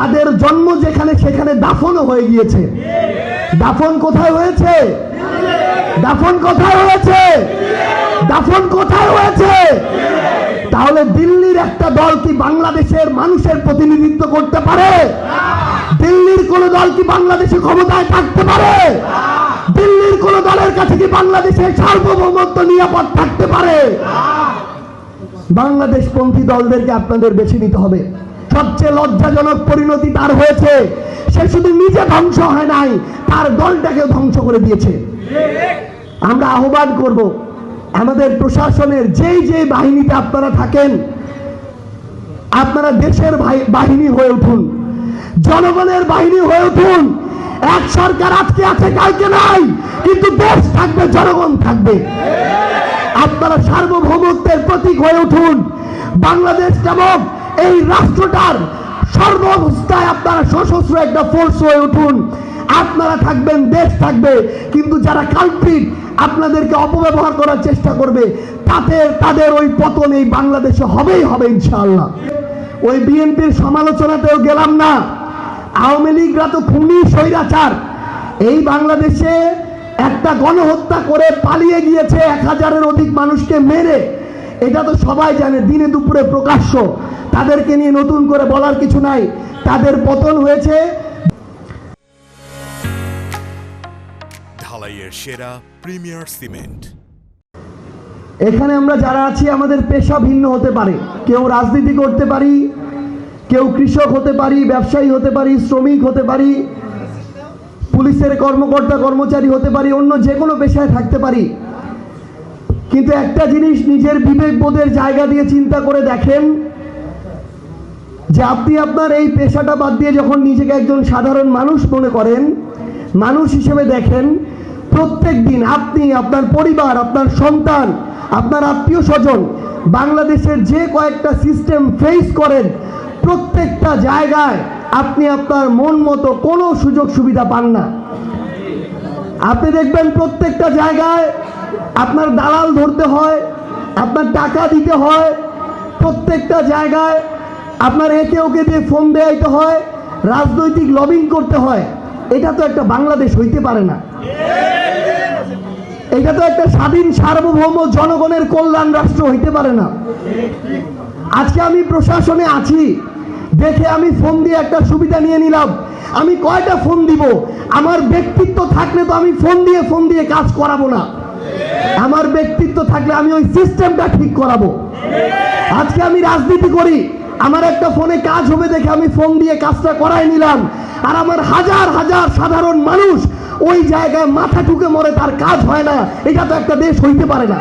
তাদের জন্ম যেখানে সেখানে দাফনও হয়ে গিয়েছে। দাফন কোথায় হয়েছে? দাফন কোথায় হয়েছে? দাফন কোথায় হয়েছে? তাহলে দিল্লির একটা দল কি বাংলাদেশের মানুষের প্রতিনিধিত্ব করতে পারে? দিল্লির কোন দল কি বাংলাদেশে ক্ষমতায় থাকতে পারে? দিল্লির কোন দলের কাছে কি বাংলাদেশের সার্বভৌমত্ব নিরাপদ থাকতে পারে? বাংলাদেশপন্থী দলদেরকে আপনাদের বেছে নিতে হবে। সবচেয়ে লজ্জাজনক পরিণতি তার হয়েছে, সে শুধু নিজে ধ্বংস হয় নাই, তার দলটাকে ধ্বংস করে দিয়েছে। আমরা আহ্বান করব, আমাদের প্রশাসনের যেই যে বাহিনীতে আপনারা থাকেন, আপনারা দেশের বাহিনী হয়ে উঠুন, জনগণের বাহিনী হয়ে উঠুন। এক সরকার আজকে আছে, কালকে নাই, কিন্তু দেশ থাকবে, জনগণ থাকবে। আপনারা সার্বভৌমত্বের প্রতীক হয়ে উঠুন। বাংলাদেশ নামক এই রাষ্ট্রটার সর্বাবস্থায় আপনারা সশস্ত্র একটা ফোর্স হয়ে উঠুন। আপনারা থাকবেন, দেশ থাকবে, কিন্তু যারা কালপ্রিট আপনাদেরকে অপব্যবহার করার চেষ্টা করবে, তাদের ওই পতন এই বাংলাদেশে হবেই হবে ইনশাআল্লাহ। ওই বিএনপির সমালোচনাতেও গেলাম না। আওয়ামী লীগরা তো খুনি, স্বৈরাচার। এই বাংলাদেশে একটা গণহত্যা করে পালিয়ে গিয়েছে 1000-এর অধিক মানুষকে মেরে, এটা তো সবাই জানে, দিনে দুপুরে প্রকাশ্য। তাদেরকে নিয়ে নতুন করে বলার কিছু নাই। তাদের পতন হয়েছে। ঢালাইয়ের সেরা প্রিমিয়ার সিমেন্ট। এখানে আমরা যারা আছি, আমাদের পেশা ভিন্ন হতে পারে। কেউ রাজনীতি করতে পারি, কেউ কৃষক হতে পারি, ব্যবসায়ী হতে পারি, শ্রমিক হতে পারি, পুলিশের কর্মকর্তা কর্মচারী হতে পারি, অন্য যে কোনো পেশায় থাকতে পারি। কিন্তু একটা জিনিস নিজের বিবেকবোধের জায়গা দিয়ে চিন্তা করে দেখেন, যে আপনি আপনার এই পেশাটা বাদ দিয়ে যখন নিজেকে একজন সাধারণ মানুষ মনে করেন, মানুষ হিসেবে দেখেন, প্রত্যেক দিন আপনি, আপনার পরিবার, আপনার সন্তান, আপনার আত্মীয় স্বজন বাংলাদেশের যে কয়েকটা সিস্টেম ফেস করেন, প্রত্যেকটা জায়গায় আপনি আপনার মন মতো কোনো সুযোগ সুবিধা পান না। আপনি দেখবেন প্রত্যেকটা জায়গায় আপনার দালাল ধরতে হয়, আপনার টাকা দিতে হয়, প্রত্যেকটা জায়গায় আপনার একে ওকে দিয়ে ফোন দেওয়াইতে হয়, রাজনৈতিক লবিং করতে হয়। এটা তো একটা বাংলাদেশ হইতে পারে না। এটা তো একটা স্বাধীন সার্বভৌম জনগণের কল্যাণ রাষ্ট্র হইতে পারে না। আজকে আমি প্রশাসনে আছি দেখে আমি ফোন দিয়ে একটা সুবিধা নিয়ে নিলাম। আমি কয়টা ফোন দিব? আমার ব্যক্তিত্ব থাকলে তো আমি ফোন দিয়ে কাজ করাবো না। আমার ব্যক্তিত্ব থাকলে আমি ওই সিস্টেমটা ঠিক করাবো। আজকে আমি রাজনীতি করি, আমার একটা ফোনে কাজ হবে দেখে আমি ফোন দিয়ে কাজটা করাই নিলাম, আর আমার হাজার হাজার সাধারণ মানুষ ওই জায়গায় মাথা ঠুকে মরে, তার কাজ হয় না। এটা তো একটা দেশ হইতে পারে না।